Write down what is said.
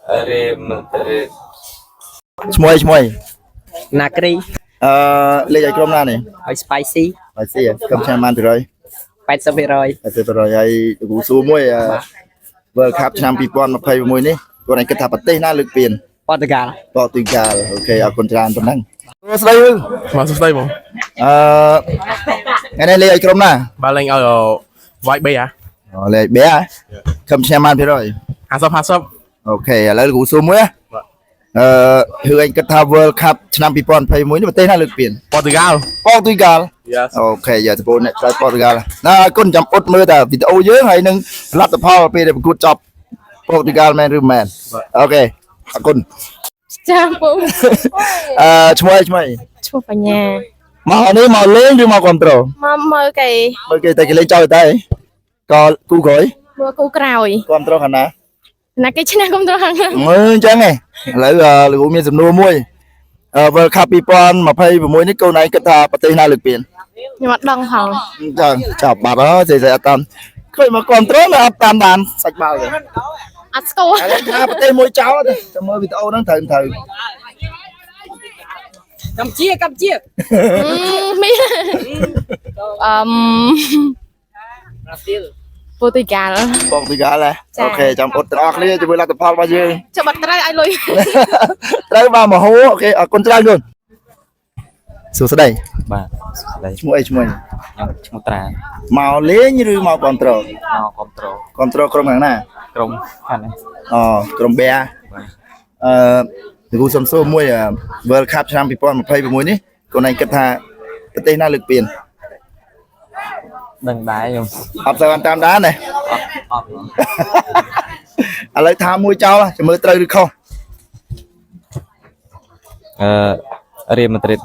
Madrid ឈ្មោះឈ្មោះ ណាក្រី លេខឲ្យក្រុមណានេះ ឲ្យ spicy ហើយស៊ីក្រុមឆ្នាំបាន100 80% 80%ហើយគូស៊ូមួយWorld Cup ឆ្នាំ2021នេះគាត់ឯងគិតថាប្រទេសណាលើកពាន ប៉ូទុយហ្គាល់ ប៉ូទុយហ្គាល់អូខេអរគុណច្រើនប៉ុណ្ណឹងស្ដី មកសួស្ដីបង ថ្ងៃនេះលេខឲ្យក្រុមណា បាទលេងឲ្យវាយ3ហ៎ លេខ3ហ៎ក្រុមឆ្នាំបាន100 50 អូខេឥឡូវគូស៊ូមួយគឺឯងគិតថា World Cup ឆ្នាំ2021នេះប្រទេសណាលើកពាន 50ប៉ូទុយហ្គាល់ ប៉ូទុយហ្គាល់ Yes អូខេយ៉ាទៅបងអ្នកឆ្លើយប៉ូទុយហ្គាល់ណាអរគុណចាំអ៊ុតមើលតែវីដេអូយើងហើយនឹងលទ្ធផលពេលដែលប្រកួតចប់ប៉ូទុយហ្គាល់មែនឬមិនមែនអូខេអរគុណ ចាពូ ឈ្មោះឈ្មោះ ឈ្មោះបញ្ញា មកនេះមកលេងឬមកគ្រប់ត្រូល មកមើលគេ មើលគេតែគេលេងចោលតែក៏គូក្រោយ មើលគូក្រោយ គ្រប់ត្រូលខាងណា ណាគេឈ្នះគុំទៅខាង មើលអញ្ចឹងឯងឥឡូវលោកមានសំណួរមួយ World Cup 2026នេះកូនឯងគិតថាប្រទេសណាលើកពាន ខ្ញុំអត់ដឹងផង អញ្ចឹងចាប់បាត់ហើយស្អីអត់តាមឃើញមកគ្រប់ត្រូលអត់តាមបានសាច់បាល់ទេ អត់ស្គាល់ ឥឡូវថាប្រទេសមួយចោលទេចាំមើលវីដេអូហ្នឹងត្រូវ កម្ពុជា មានប៉ូទុយហ្គាល់ បងពីកាឡអូខេចាំអ៊ុតទាំងអស់គ្នាជាមួយលទ្ធផលរបស់យើង ចុះបាត់ត្រូវឲ្យលុយ ត្រូវបានមហោអូខេអរគុណច្រើនគុណសួស្ដី បាទស្ដី ឈ្មោះអីឈ្មោះ ខ្ញុំឈ្មោះត្រា មកលេងឬមកគ្រប់ត្រូល មកគ្រប់ត្រូល គ្រប់ត្រូលក្រុមខាងណា ក្រុមខាងនេះ អូក្រុមបេគូសំសួរមួយ World Cup ឆ្នាំ2026នេះកូនឯងគិតថាប្រទេសណាលើកពាន ដឹងដែរខ្ញុំ អត់សូវបានតាមដានទេ អត់ ឥឡូវថាមួយចោលចាំមើលត្រូវឬខុស Real Madrid